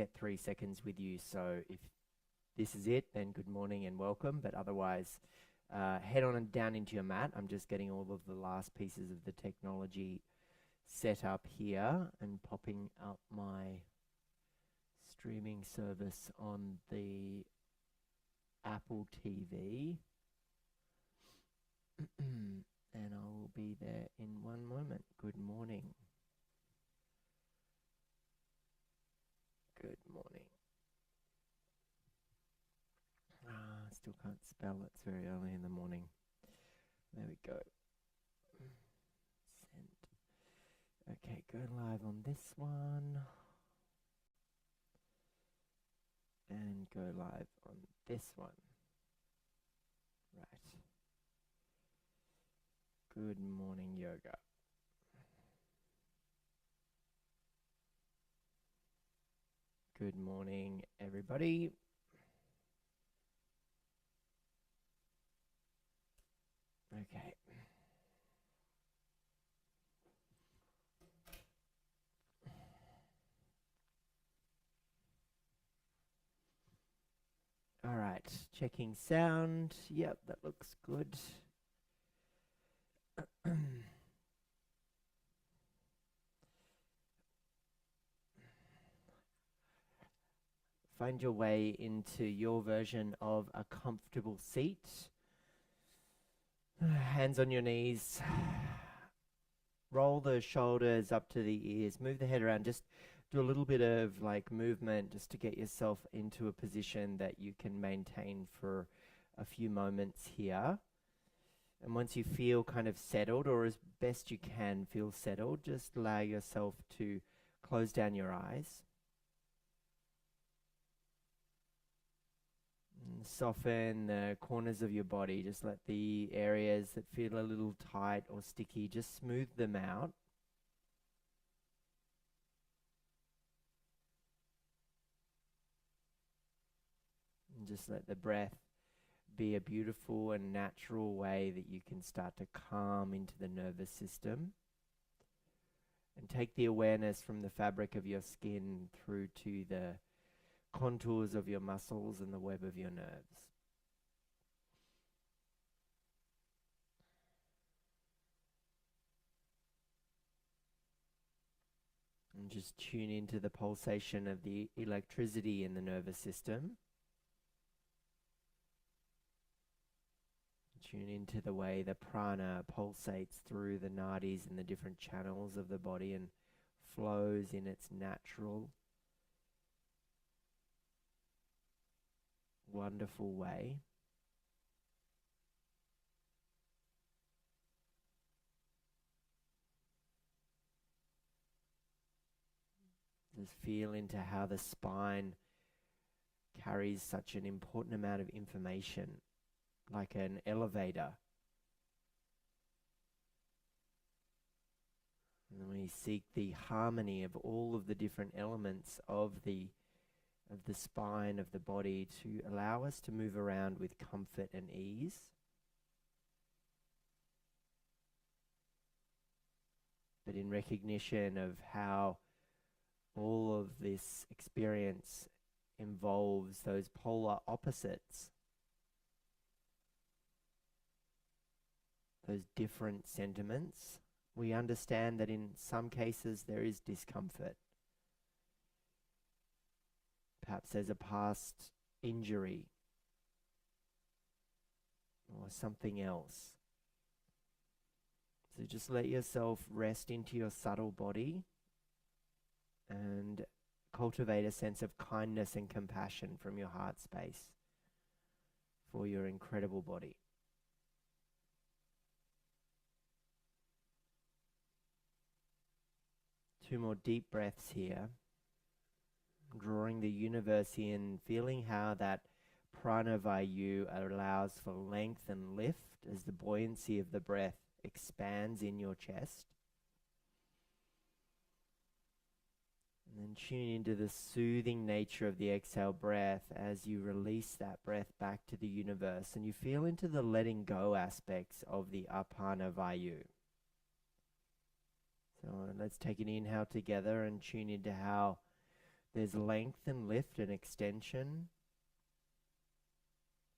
get 3 seconds with you, so if this is it, then good morning and welcome, but otherwise head on and down into your mat. I'm just getting all of the last pieces of the technology set up here and popping up my streaming service on the Apple TV. And I will be there in one moment. Good morning. Good morning. I still can't spell. It's very early in the morning. There we go. Send. Okay, go live on this one. And go live on this one. Right. Good morning, yoga. Good morning, everybody. Okay. All right, checking sound. Yep, that looks good. Find your way into your version of a comfortable seat. Hands on your knees. Roll the shoulders up to the ears. Move the head around. Just do a little bit of like movement just to get yourself into a position that you can maintain for a few moments here. And once you feel kind of settled, or as best you can feel settled, just allow yourself to close down your eyes. And soften the corners of your body. Just let the areas that feel a little tight or sticky, just smooth them out. And just let the breath be a beautiful and natural way that you can start to calm into the nervous system. And take the awareness from the fabric of your skin through to the contours of your muscles and the web of your nerves. And just tune into the pulsation of the electricity in the nervous system. Tune into the way the prana pulsates through the nadis and the different channels of the body and flows in its natural, wonderful way. Just feel into how the spine carries such an important amount of information, like an elevator. And we seek the harmony of all of the different elements of the spine of the body to allow us to move around with comfort and ease. But in recognition of how all of this experience involves those polar opposites, those different sentiments, we understand that in some cases there is discomfort. Perhaps there's a past injury or something else. So just let yourself rest into your subtle body and cultivate a sense of kindness and compassion from your heart space for your incredible body. Two more deep breaths here. Drawing the universe in, feeling how that pranavayu allows for length and lift as the buoyancy of the breath expands in your chest. And then tune into the soothing nature of the exhale breath as you release that breath back to the universe, and you feel into the letting go aspects of the apana vayu. So let's take an inhale together and tune into how There's length and lift and extension,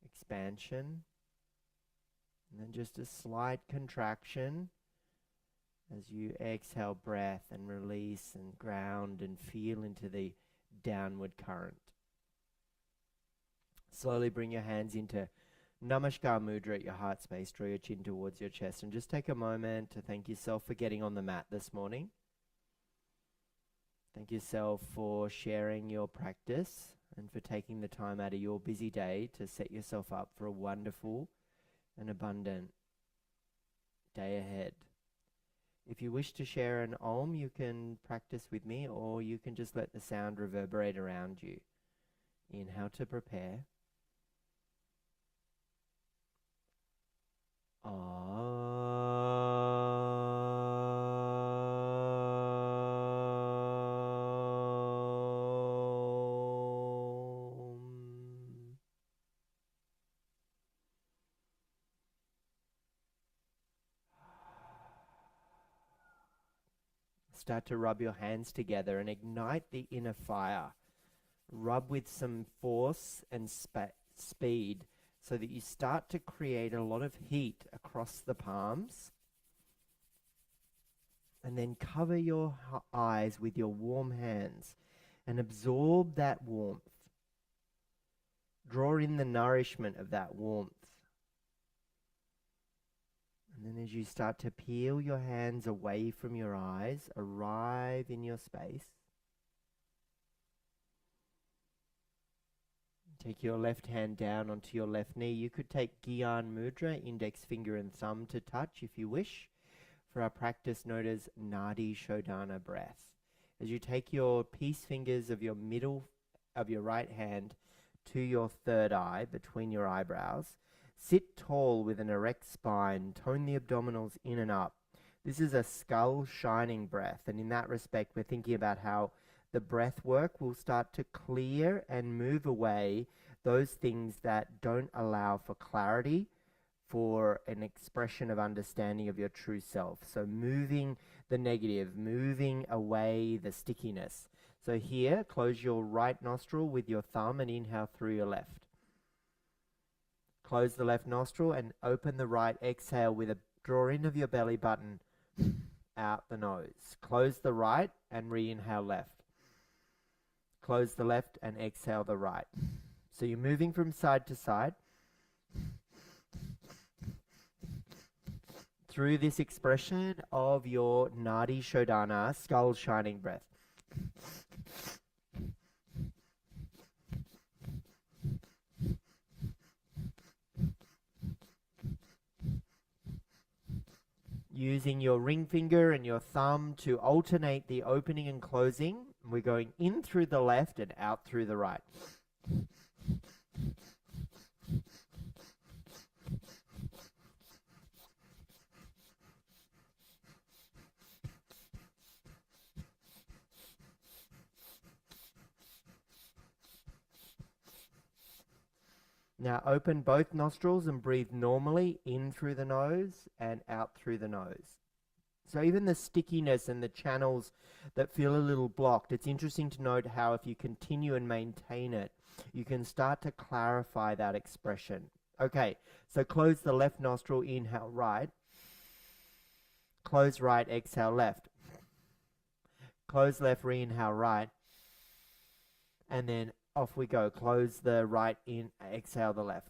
expansion, and then just a slight contraction as you exhale breath and release and ground and feel into the downward current. Slowly bring your hands into Namaskar Mudra at your heart space. Draw your chin towards your chest and just take a moment to thank yourself for getting on the mat this morning. Thank yourself for sharing your practice and for taking the time out of your busy day to set yourself up for a wonderful and abundant day ahead. If you wish to share an Om, you can practice with me, or you can just let the sound reverberate around you. In how to prepare. Start to rub your hands together and ignite the inner fire. Rub with some force and speed so that you start to create a lot of heat across the palms. And then cover your eyes with your warm hands and absorb that warmth. Draw in the nourishment of that warmth. And then as you start to peel your hands away from your eyes, arrive in your space. Take your left hand down onto your left knee. You could take Gyan Mudra, index finger and thumb to touch if you wish, for our practice known as Nadi Shodhana breath. As you take your peace fingers of your middle of your right hand to your third eye between your eyebrows, sit tall with an erect spine, tone the abdominals in and up. This is a skull shining breath, and in that respect we're thinking about how the breath work will start to clear and move away those things that don't allow for clarity, for an expression of understanding of your true self. So moving the negative, moving away the stickiness. So here, close your right nostril with your thumb and inhale through your left. Close the left nostril and open the right. Exhale with a draw in of your belly button out the nose. Close the right and re-inhale left. Close the left and exhale the right. So you're moving from side to side through this expression of your Nadi Shodhana, skull shining breath. Using your ring finger and your thumb to alternate the opening and closing. We're going in through the left and out through the right. Now open both nostrils and breathe normally in through the nose and out through the nose. So even the stickiness and the channels that feel a little blocked, it's interesting to note how if you continue and maintain it, you can start to clarify that expression. Okay, so close the left nostril, inhale right. Close right, exhale left. Close left, re-inhale right. And then off we go. Close the right in, exhale the left.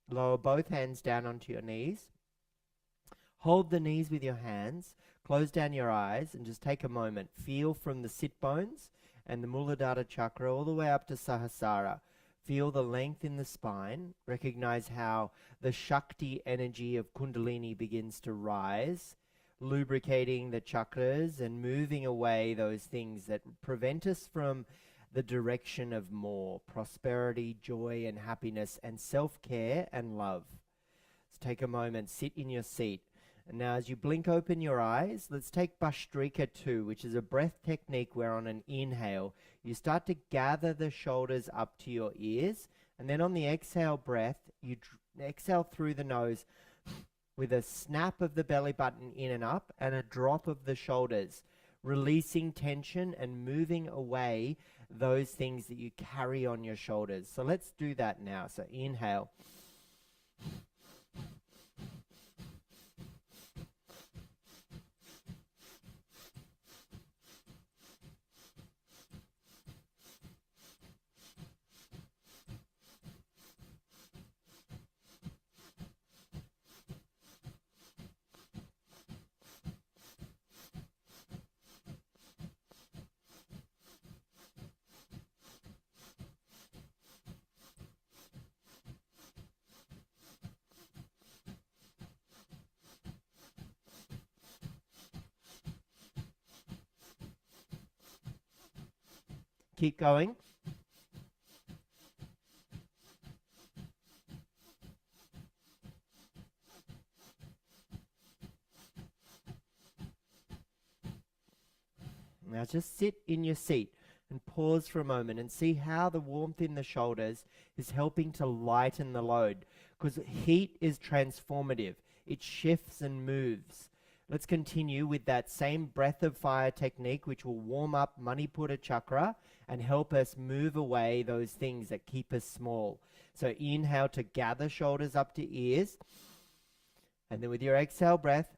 Lower both hands down onto your knees. Hold the knees with your hands. Close down your eyes and just take a moment. Feel from the sit bones and the Muladhara chakra all the way up to Sahasrara. Feel the length in the spine. Recognize how the Shakti energy of Kundalini begins to rise lubricating the chakras and moving away those things that prevent us from the direction of more prosperity, joy, and happiness, and self-care and love. So take a moment, sit in your seat. And now as you blink open your eyes, let's take Bhastrika 2, which is a breath technique where on an inhale, you start to gather the shoulders up to your ears. And then on the exhale breath, you exhale through the nose with a snap of the belly button in and up and a drop of the shoulders, releasing tension and moving away those things that you carry on your shoulders. So let's do that now. So inhale. Keep going. Now just sit in your seat and pause for a moment and see how the warmth in the shoulders is helping to lighten the load, because heat is transformative. It shifts and moves. Let's continue with that same breath of fire technique, which will warm up Manipura chakra and help us move away those things that keep us small. So inhale to gather shoulders up to ears. And then with your exhale breath,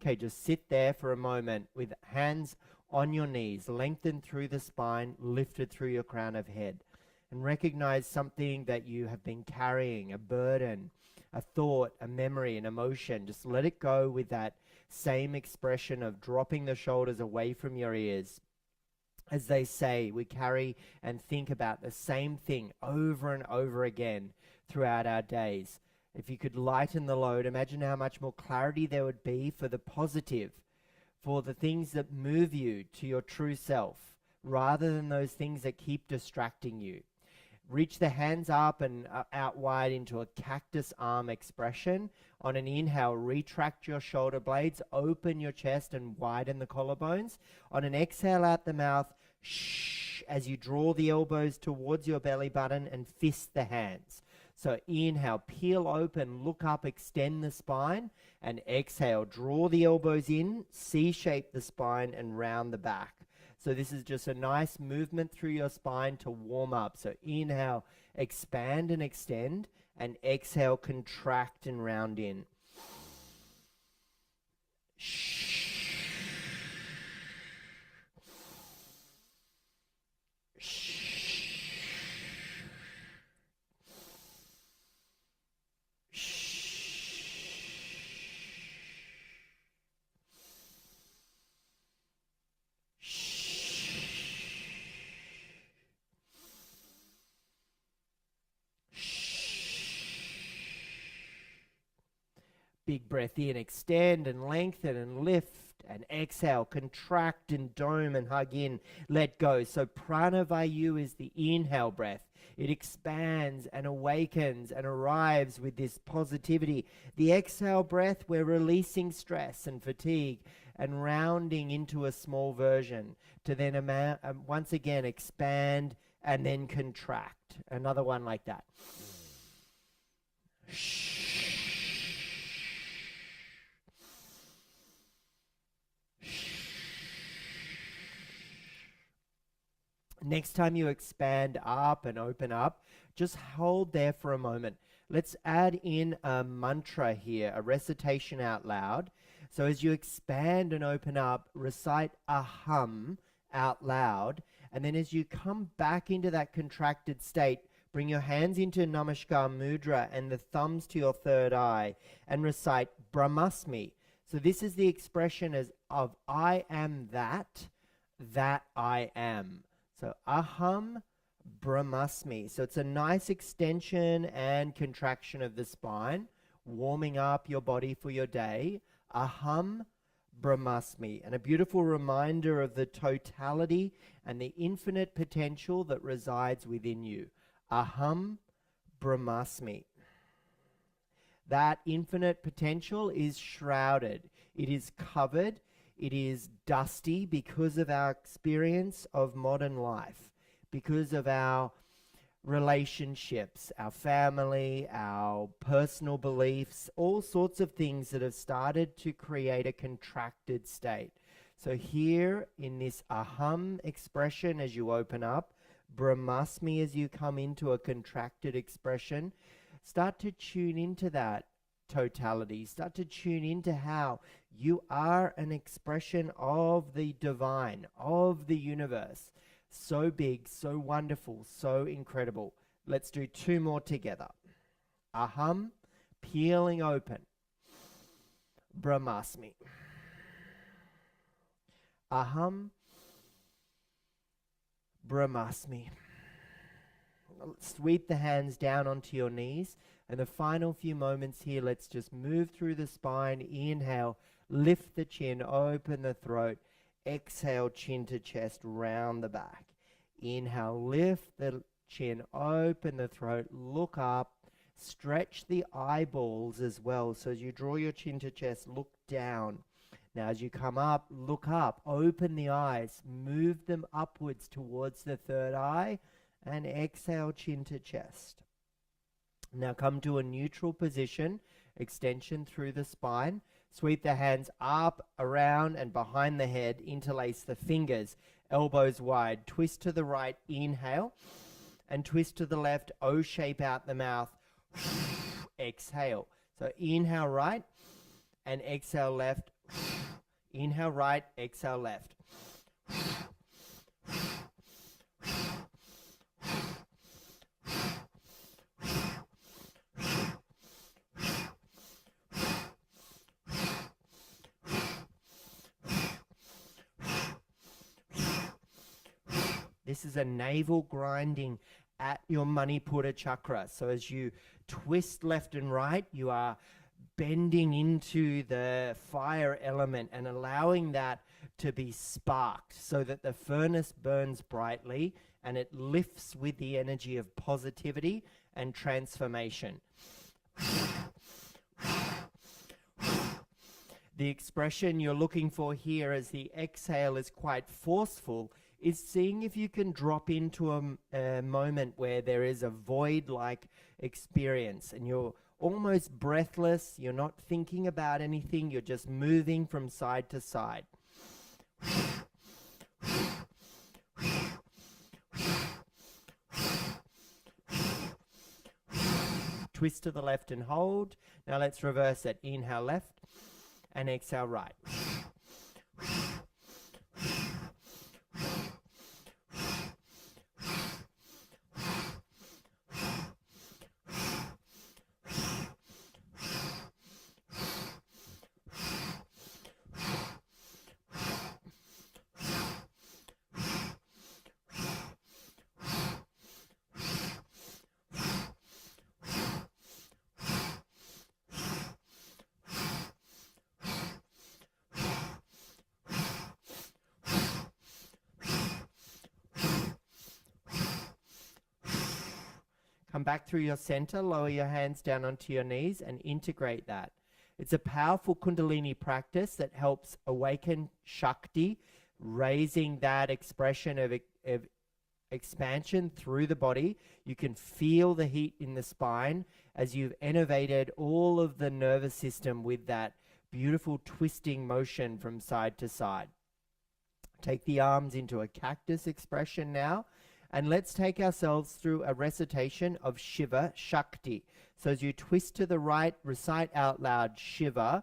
okay, just sit there for a moment with hands on your knees, lengthened through the spine, lifted through your crown of head. And recognize something that you have been carrying, a burden, a thought, a memory, an emotion. Just let it go with that same expression of dropping the shoulders away from your ears. As they say, we carry and think about the same thing over and over again throughout our days. If you could lighten the load, imagine how much more clarity there would be for the positive, for the things that move you to your true self, rather than those things that keep distracting you. Reach the hands up and out wide into a cactus arm expression. On an inhale, retract your shoulder blades, open your chest and widen the collarbones. On an exhale out the mouth, shh, as you draw the elbows towards your belly button and fist the hands. So inhale, peel open, look up, extend the spine, and exhale, draw the elbows in, C-shape the spine and round the back. So this is just a nice movement through your spine to warm up. So inhale, expand and extend, and exhale, contract and round in. Big breath in, extend and lengthen and lift, and exhale, contract and dome and hug in, let go. So Pranavayu is the inhale breath. It expands and awakens and arrives with this positivity. The exhale breath, we're releasing stress and fatigue and rounding into a small version to then once again expand and then contract. Another one like that. Next time you expand up and open up, just hold there for a moment. Let's add in a mantra here, a recitation out loud. So as you expand and open up, recite aham out loud. And then as you come back into that contracted state, bring your hands into Namaskar Mudra and the thumbs to your third eye and recite Brahmasmi. So this is the expression of I am that I am. So aham Brahmasmi. So it's a nice extension and contraction of the spine, warming up your body for your day. Aham Brahmasmi, and a beautiful reminder of the totality and the infinite potential that resides within you. Aham Brahmasmi. That infinite potential is shrouded. It is covered. It is dusty because of our experience of modern life, because of our relationships, our family, our personal beliefs, all sorts of things that have started to create a contracted state. So here in this aham expression, as you open up, Brahmasmi as you come into a contracted expression, start to tune into that totality. Start to tune into how you are an expression of the divine, of the universe. So big, so wonderful, so incredible. Let's do two more together. Aham, peeling open. Brahmasmi. Aham, Brahmasmi. Sweep the hands down onto your knees. And the final few moments here, let's just move through the spine. Inhale, lift the chin, open the throat. Exhale, chin to chest, round the back. Inhale, lift the chin, open the throat, look up, stretch the eyeballs as well. So as you draw your chin to chest, look down. Now as you come up, look up, open the eyes, move them upwards towards the third eye, and exhale, chin to chest. Now come to a neutral position, extension through the spine. Sweep the hands up, around, and behind the head. Interlace the fingers, elbows wide. Twist to the right, inhale, and twist to the left, O shape out the mouth. Exhale. So inhale right, and exhale left. Inhale right, exhale left. This is a navel grinding at your Manipura chakra. So as you twist left and right, you are bending into the fire element and allowing that to be sparked so that the furnace burns brightly and it lifts with the energy of positivity and transformation. The expression you're looking for here as the exhale is quite forceful, is seeing if you can drop into a moment where there is a void-like experience and you're almost breathless, you're not thinking about anything, you're just moving from side to side. Twist to the left and hold. Now let's reverse it. Inhale left and exhale right. Come back through your center, lower your hands down onto your knees and integrate that. It's a powerful Kundalini practice that helps awaken Shakti, raising that expression of expansion through the body. You can feel the heat in the spine as you've innervated all of the nervous system with that beautiful twisting motion from side to side. Take the arms into a cactus expression now. And let's take ourselves through a recitation of Shiva Shakti. So as you twist to the right, recite out loud Shiva,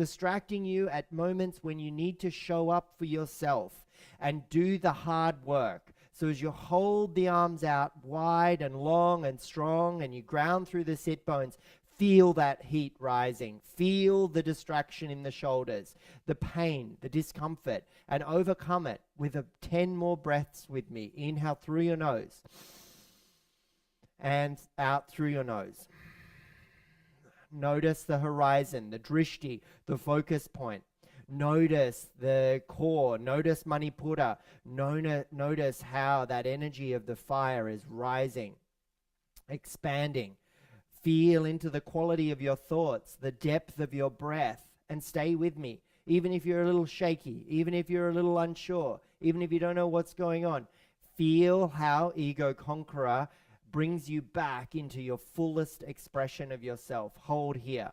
distracting you at moments when you need to show up for yourself and do the hard work. So as you hold the arms out wide and long and strong and you ground through the sit bones, feel that heat rising. Feel the distraction in the shoulders, the pain, the discomfort, and overcome it with 10 more breaths with me. Inhale through your nose and out through your nose. Notice the horizon, the drishti, the focus point. Notice the core. Notice Manipura. Notice how that energy of the fire is rising, expanding. Feel into the quality of your thoughts, the depth of your breath, and stay with me. Even if you're a little shaky, even if you're a little unsure, even if you don't know what's going on, feel how Ego Conqueror brings you back into your fullest expression of yourself. Hold here.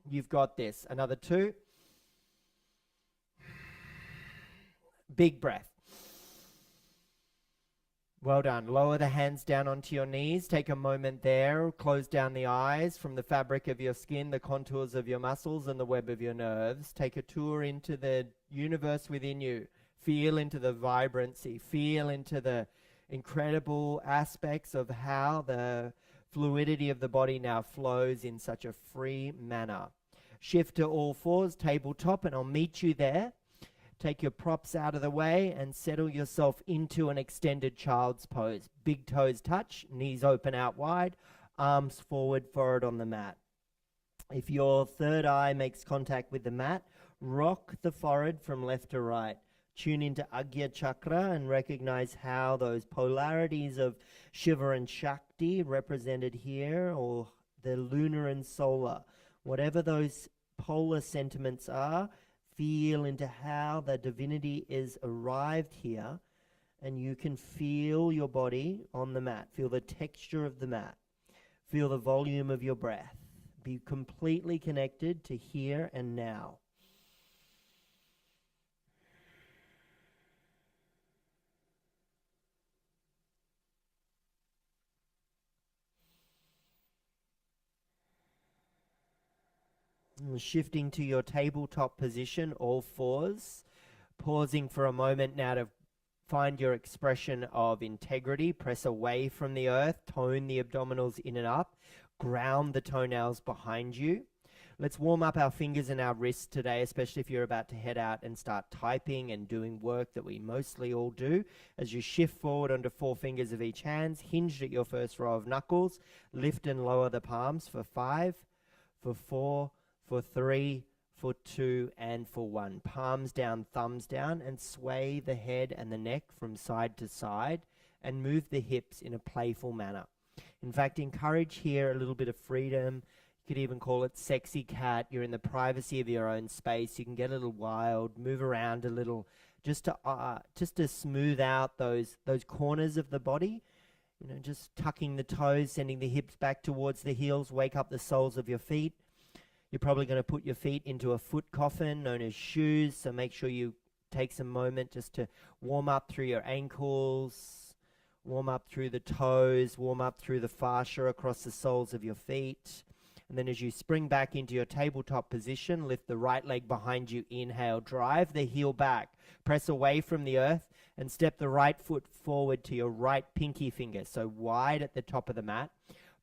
You've got this. Another 2. Big breath. Well done. Lower the hands down onto your knees. Take a moment there. Close down the eyes from the fabric of your skin, the contours of your muscles, and the web of your nerves. Take a tour into the universe within you. Feel into the vibrancy. Feel into the incredible aspects of how the fluidity of the body now flows in such a free manner. Shift to all fours, tabletop, and I'll meet you there. Take your props out of the way and settle yourself into an extended child's pose. Big toes touch, knees open out wide, arms forward on the mat. If your third eye makes contact with the mat, rock the forehead from left to right. Tune into Agya Chakra and recognize how those polarities of Shiva and Shakti represented here, or the lunar and solar, whatever those polar sentiments are, feel into how the divinity is arrived here, and you can feel your body on the mat. Feel the texture of the mat. Feel the volume of your breath. Be completely connected to here and now. Shifting to your tabletop position, all fours. Pausing for a moment now to find your expression of integrity. Press away from the earth. Tone the abdominals in and up. Ground the toenails behind you. Let's warm up our fingers and our wrists today, especially if you're about to head out and start typing and doing work that we mostly all do. As you shift forward onto 4 fingers of each hand, hinged at your first row of knuckles. Lift and lower the palms for 5, for 4, for 3, for 2, and for 1. Palms down, thumbs down, and sway the head and the neck from side to side, and move the hips in a playful manner. In fact, encourage here a little bit of freedom. You could even call it sexy cat. You're in the privacy of your own space. You can get a little wild, move around a little, just to smooth out those corners of the body. You know, just tucking the toes, sending the hips back towards the heels. Wake up the soles of your feet. You're probably going to put your feet into a foot coffin known as shoes, so make sure you take some moment just to warm up through your ankles, warm up through the toes, warm up through the fascia across the soles of your feet. And then as you spring back into your tabletop position, lift the right leg behind you, inhale, drive the heel back, press away from the earth, and step the right foot forward to your right pinky finger, so wide at the top of the mat.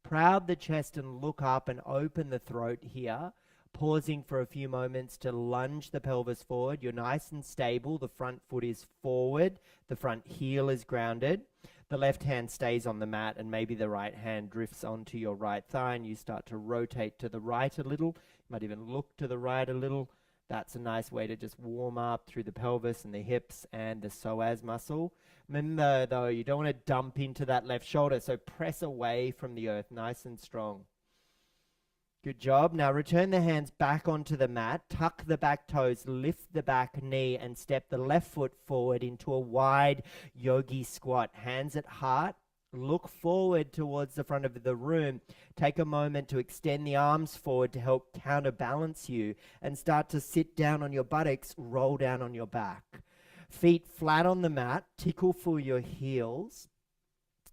Proud the chest and look up and open the throat here, pausing for a few moments to lunge the pelvis forward. You're nice and stable. The front foot is forward. The front heel is grounded. The left hand stays on the mat, and maybe the right hand drifts onto your right thigh, and you start to rotate to the right a little. You might even look to the right a little. That's a nice way to just warm up through the pelvis and the hips and the psoas muscle. Remember, though, you don't want to dump into that left shoulder, so press away from the earth, nice and strong. Good job. Now return the hands back onto the mat, tuck the back toes, lift the back knee, and step the left foot forward into a wide yogi squat. Hands at heart. Look forward towards the front of the room. Take a moment to extend the arms forward to help counterbalance you, and start to sit down on your buttocks, roll down on your back. Feet flat on the mat, tickle for your heels.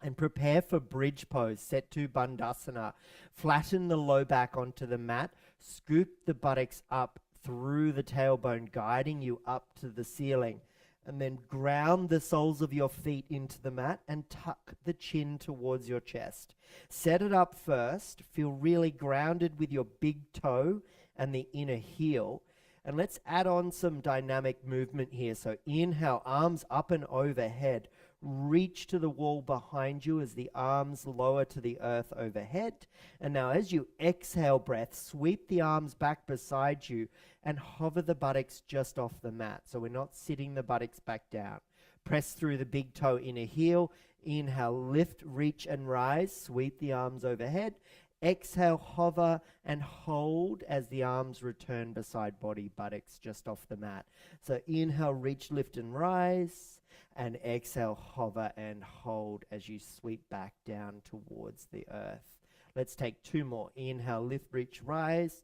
And prepare for bridge pose, Setu Bandhasana. Flatten the low back onto the mat. Scoop the buttocks up through the tailbone, guiding you up to the ceiling. And then ground the soles of your feet into the mat and tuck the chin towards your chest. Set it up first. Feel really grounded with your big toe and the inner heel. And let's add on some dynamic movement here. So inhale, arms up and overhead. Reach to the wall behind you as the arms lower to the earth overhead. And now as you exhale breath, sweep the arms back beside you and hover the buttocks just off the mat. So we're not sitting the buttocks back down. Press through the big toe inner heel. Inhale, lift, reach and rise. Sweep the arms overhead. Exhale, hover and hold as the arms return beside body, buttocks just off the mat. So inhale, reach, lift and rise. And exhale, hover and hold as you sweep back down towards the earth. Let's take two more. Inhale, lift, reach, rise.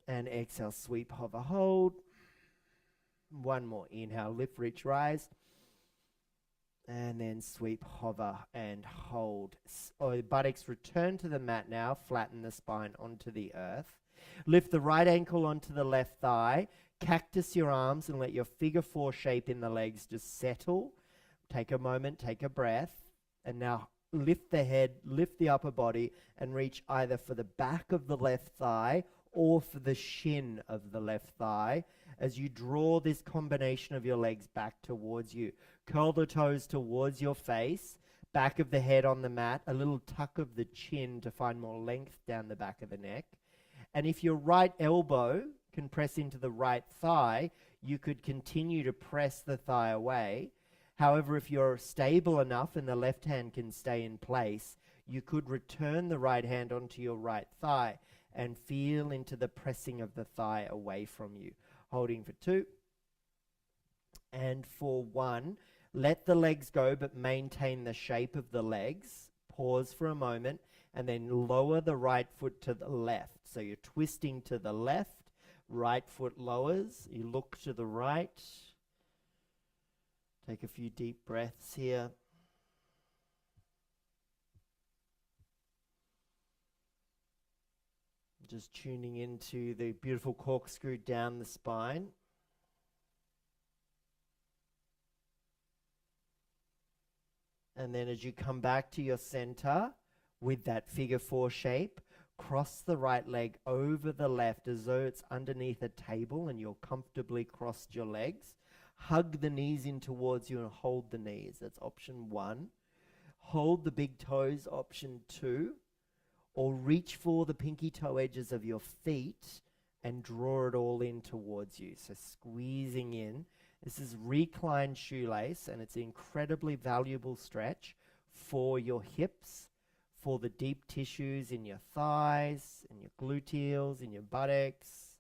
And exhale, sweep, hover, hold. One more. Inhale, lift, reach, rise. And then sweep, hover, and hold. Buttocks return to the mat now. Flatten the spine onto the earth. Lift the right ankle onto the left thigh. Cactus your arms and let your figure four shape in the legs just settle. Take a moment, take a breath. And now lift the head, lift the upper body, and reach either for the back of the left thigh or for the shin of the left thigh as you draw this combination of your legs back towards you. Curl the toes towards your face, back of the head on the mat, a little tuck of the chin to find more length down the back of the neck. And if your right elbow can press into the right thigh, you could continue to press the thigh away. However, if you're stable enough and the left hand can stay in place, you could return the right hand onto your right thigh and feel into the pressing of the thigh away from you. Holding for 2. And for 1, let the legs go but maintain the shape of the legs. Pause for a moment and then lower the right foot to the left. So you're twisting to the left, right foot lowers, you look to the right. Take a few deep breaths here. Just tuning into the beautiful corkscrew down the spine. And then as you come back to your center with that figure 4 shape, cross the right leg over the left as though it's underneath a table and you're comfortably crossed your legs. Hug the knees in towards you and hold the knees. That's option 1. Hold the big toes, option 2. Or reach for the pinky toe edges of your feet and draw it all in towards you. So squeezing in. This is reclined shoelace, and it's an incredibly valuable stretch for your hips, for the deep tissues in your thighs, in your gluteals, in your buttocks.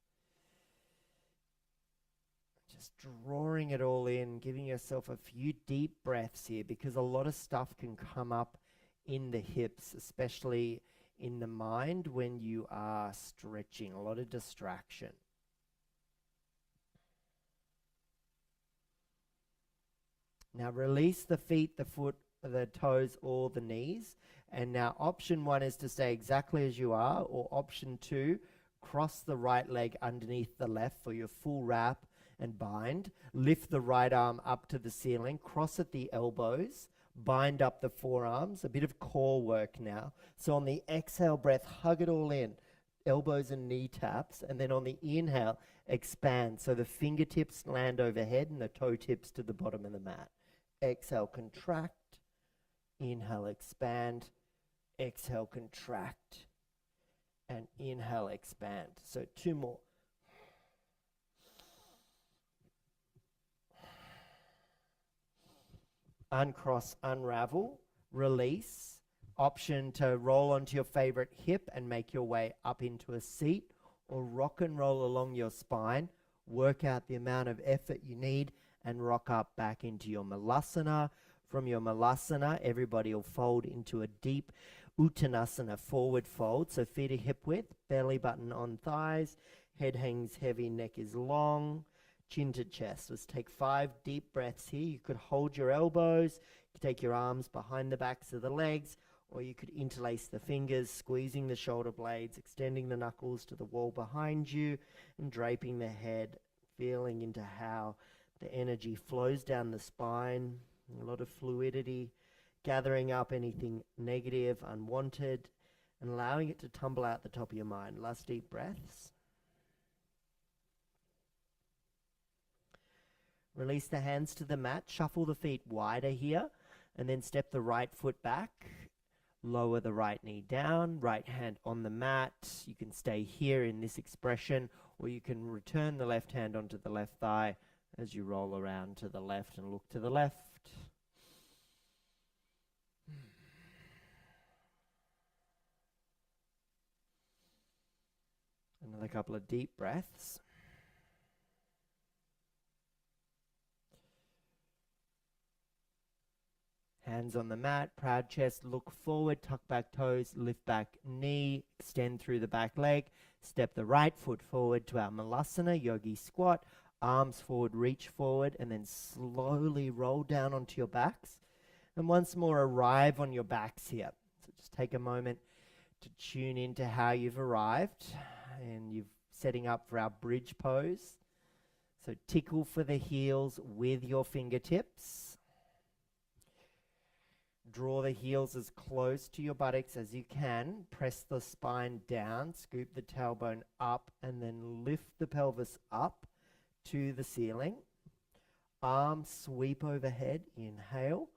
Just drawing it all in, giving yourself a few deep breaths here, because a lot of stuff can come up in the hips, especially in the mind when you are stretching, a lot of distraction. Now release the feet, the foot, the toes, or the knees. And now option 1 is to stay exactly as you are, or option 2, cross the right leg underneath the left for your full wrap and bind. Lift the right arm up to the ceiling, cross at the elbows, bind up the forearms, a bit of core work now. So on the exhale breath, hug it all in, elbows and knee taps, and then on the inhale, expand. So the fingertips land overhead and the toe tips to the bottom of the mat. Exhale, contract. Inhale, expand. Exhale, contract. And inhale, expand. So 2 more. Uncross, unravel, release. Option to roll onto your favorite hip and make your way up into a seat, or rock and roll along your spine. Work out the amount of effort you need and rock up back into your malasana. From your malasana, everybody will fold into a deep uttanasana, forward fold. So feet are hip width, belly button on thighs, head hangs heavy, neck is long. chin to chest. Let's take 5 deep breaths here. You could hold your elbows, you could take your arms behind the backs of the legs, or you could interlace the fingers, squeezing the shoulder blades, extending the knuckles to the wall behind you, and draping the head, feeling into how the energy flows down the spine, a lot of fluidity, gathering up anything negative, unwanted, and allowing it to tumble out the top of your mind. Last deep breaths. Release the hands to the mat, shuffle the feet wider here, and then step the right foot back. Lower the right knee down, right hand on the mat. You can stay here in this expression, or you can return the left hand onto the left thigh as you roll around to the left and look to the left. Another couple of deep breaths. Hands on the mat, proud chest, look forward, tuck back toes, lift back knee, extend through the back leg, step the right foot forward to our Malasana, yogi squat, arms forward, reach forward, and then slowly roll down onto your backs. And once more, arrive on your backs here. So just take a moment to tune into how you've arrived, and you're setting up for our bridge pose. So tickle for the heels with your fingertips. Draw the heels as close to your buttocks as you can. Press the spine down, scoop the tailbone up, and then lift the pelvis up to the ceiling. Arms sweep overhead, inhale,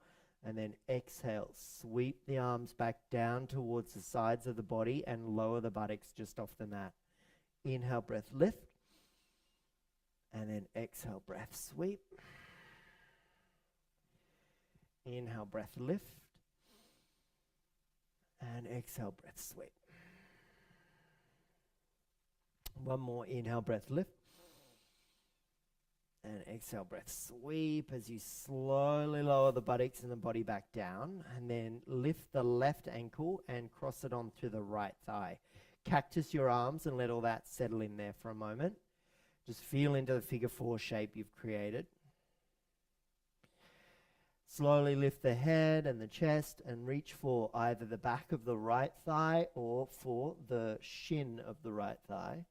and then exhale. Sweep the arms back down towards the sides of the body and lower the buttocks just off the mat. Inhale, breath, lift, and then exhale, breath, sweep. Inhale, breath, lift. And exhale, breath, sweep. One more, inhale, breath, lift. And exhale, breath, sweep as you slowly lower the buttocks and the body back down. And then lift the left ankle and cross it onto the right thigh. Cactus your arms and let all that settle in there for a moment. Just feel into the figure 4 shape you've created. Slowly lift the head and the chest and reach for either the back of the right thigh or for the shin of the right thigh.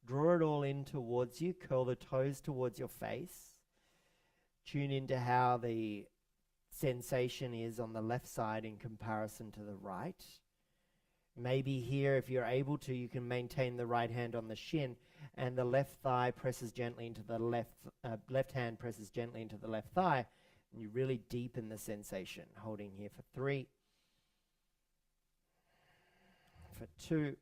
Draw it all in towards you. Curl the toes towards your face. Tune into how the sensation is on the left side in comparison to the right. Maybe here, if you're able to, you can maintain the right hand on the shin and the left thigh presses gently into the left hand presses gently into the left thigh. And you really deepen the sensation. Holding here for 3, for 2.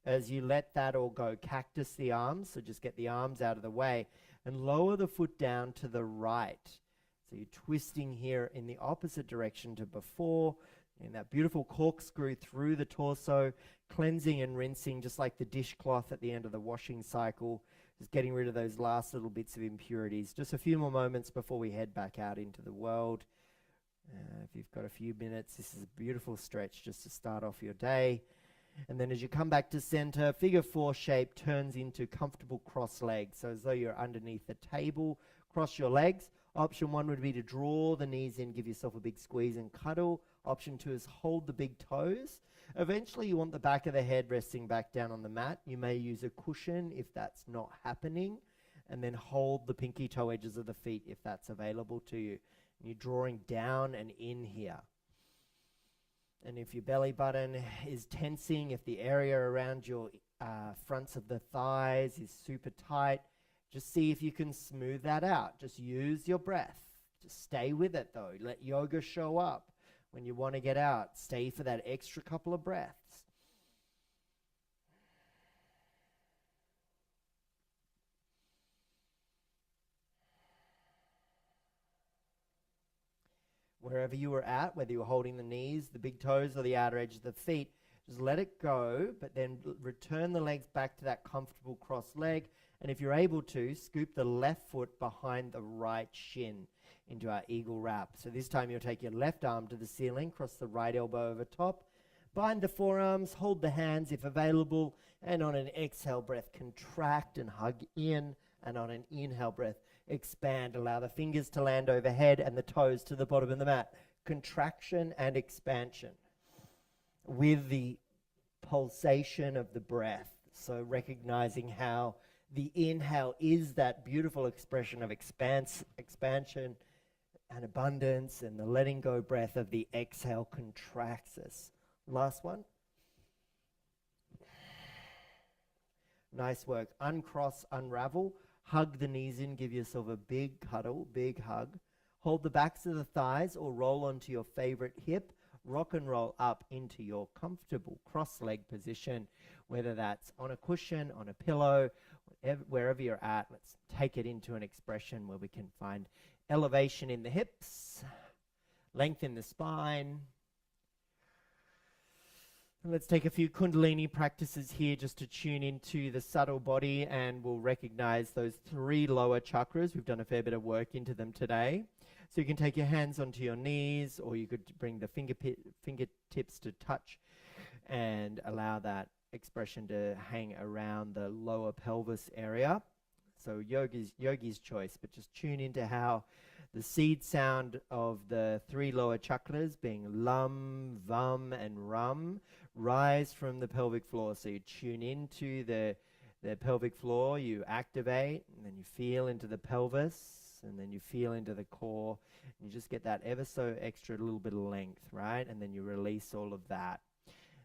As you let that all go, cactus the arms, so just get the arms out of the way, and lower the foot down to the right. So you're twisting here in the opposite direction to before, in that beautiful corkscrew through the torso, cleansing and rinsing just like the dishcloth at the end of the washing cycle. Just getting rid of those last little bits of impurities. Just a few more moments before we head back out into the world. If you've got a few minutes, this is a beautiful stretch just to start off your day. And then as you come back to center, figure 4 shape turns into comfortable cross legs. So as though you're underneath the table, cross your legs. Option 1 would be to draw the knees in, give yourself a big squeeze and cuddle. Option 2 is hold the big toes. Eventually you want the back of the head resting back down on the mat. You may use a cushion if that's not happening, and then hold the pinky toe edges of the feet if that's available to you. And you're drawing down and in here. And if your belly button is tensing, if the area around your fronts of the thighs is super tight, just see if you can smooth that out. Just use your breath. Just stay with it though. Let yoga show up. When you want to get out, stay for that extra couple of breaths. Wherever you were at, whether you were holding the knees, the big toes, or the outer edge of the feet, just let it go, but then return the legs back to that comfortable cross leg. And if you're able to, scoop the left foot behind the right shin into our eagle wrap. So this time you'll take your left arm to the ceiling, cross the right elbow over top, Bind the forearms, hold the hands if available, and on an exhale breath, contract and hug in, and on an inhale breath, expand. Allow the fingers to land overhead and the toes to the bottom of the mat. Contraction and expansion with the pulsation of the breath. So recognizing how the inhale is that beautiful expression of expansion and abundance, and the letting go breath of the exhale contracts us. Last one. Nice work. Uncross, unravel. Hug the knees in. Give yourself a big cuddle, big hug. Hold the backs of the thighs or roll onto your favorite hip. Rock and roll up into your comfortable cross-leg position, whether that's on a cushion, on a pillow, wherever you're at. Let's take it into an expression where we can find elevation in the hips, length in the spine. And let's take a few Kundalini practices here just to tune into the subtle body, and we'll recognize those 3 lower chakras. We've done a fair bit of work into them today. So you can take your hands onto your knees, or you could bring the fingertips to touch and allow that expression to hang around the lower pelvis area. So yogi's choice, but just tune into how the seed sound of the 3 lower chakras, being Lam, Vam, and Ram, rise from the pelvic floor. So you tune into the pelvic floor, you activate, and then you feel into the pelvis, and then you feel into the core, and you just get that ever so extra little bit of length, right? And then you release all of that.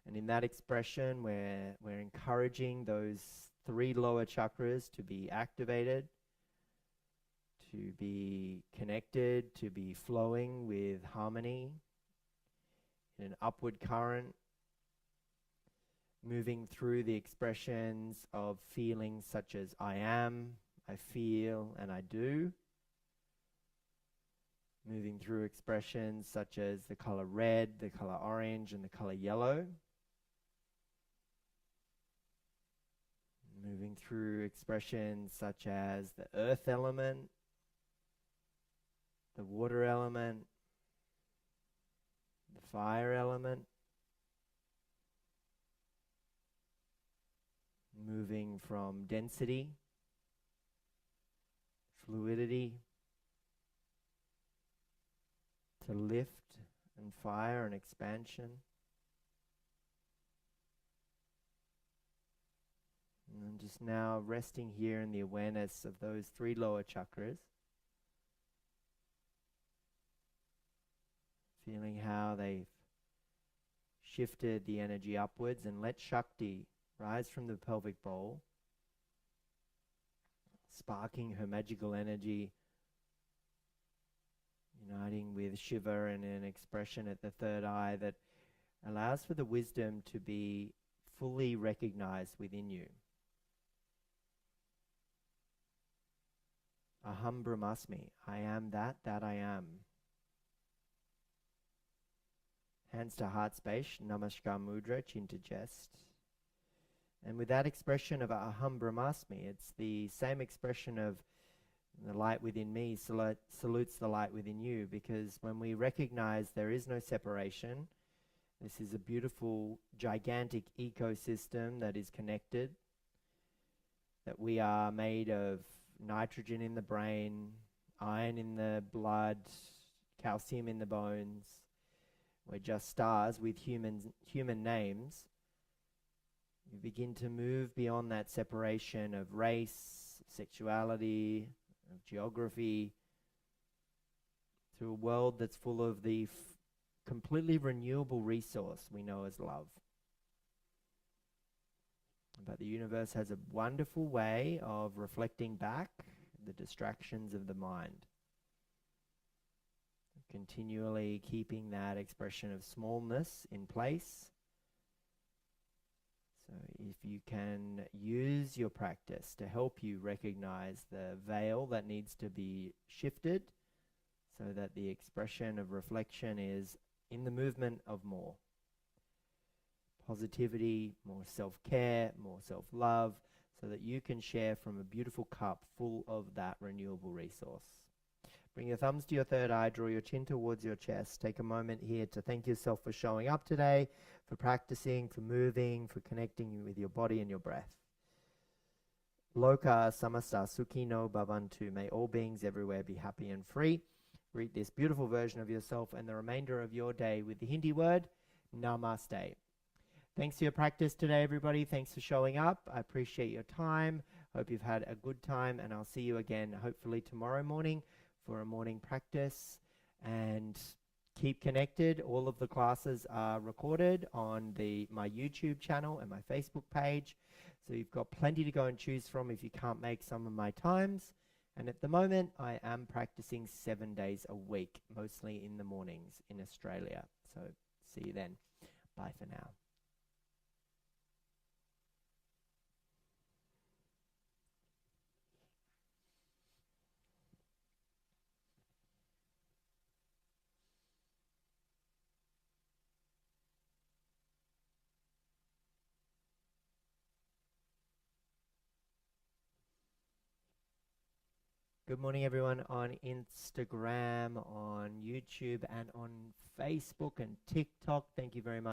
And in that expression, we're encouraging those 3 lower chakras to be activated, to be connected, to be flowing with harmony in an upward current, moving through the expressions of feelings such as I am, I feel, and I do. Moving through expressions such as the color red, the color orange, and the color yellow. Moving through expressions such as the earth element, the water element, the fire element. Moving from density, fluidity, to lift and fire and expansion. And just now resting here in the awareness of those 3 lower chakras. Feeling how they've shifted the energy upwards, and let Shakti rise from the pelvic bowl, sparking her magical energy, uniting with Shiva in an expression at the third eye that allows for the wisdom to be fully recognized within you. Aham Brahmasmi, I am that I am. Hands to heart space, Namaskar Mudra, chin to chest. And with that expression of Aham Brahmasmi, it's the same expression of the light within me salutes the light within you, because when we recognize there is no separation, this is a beautiful, gigantic ecosystem that is connected, that we are made of nitrogen in the brain, iron in the blood, calcium in the bones. We're just stars with human names. You begin to move beyond that separation of race, sexuality, of geography, to a world that's full of the completely renewable resource we know as love. But the universe has a wonderful way of reflecting back the distractions of the mind. Continually keeping that expression of smallness in place. So if you can use your practice to help you recognize the veil that needs to be shifted, so that the expression of reflection is in the movement of more positivity, more self-care, more self-love, so that you can share from a beautiful cup full of that renewable resource. Bring your thumbs to your third eye, draw your chin towards your chest. Take a moment here to thank yourself for showing up today, for practicing, for moving, for connecting with your body and your breath. Loka samasta sukhino bhavantu. May all beings everywhere be happy and free. Greet this beautiful version of yourself and the remainder of your day with the Hindi word, Namaste. Thanks for your practice today, everybody. Thanks for showing up. I appreciate your time. Hope you've had a good time, and I'll see you again hopefully tomorrow morning for a morning practice. And keep connected. All of the classes are recorded on my YouTube channel and my Facebook page. So you've got plenty to go and choose from if you can't make some of my times. And at the moment, I am practicing 7 days a week, mostly in the mornings in Australia. So see you then. Bye for now. Good morning, everyone on Instagram, on YouTube, and on Facebook and TikTok. Thank you very much.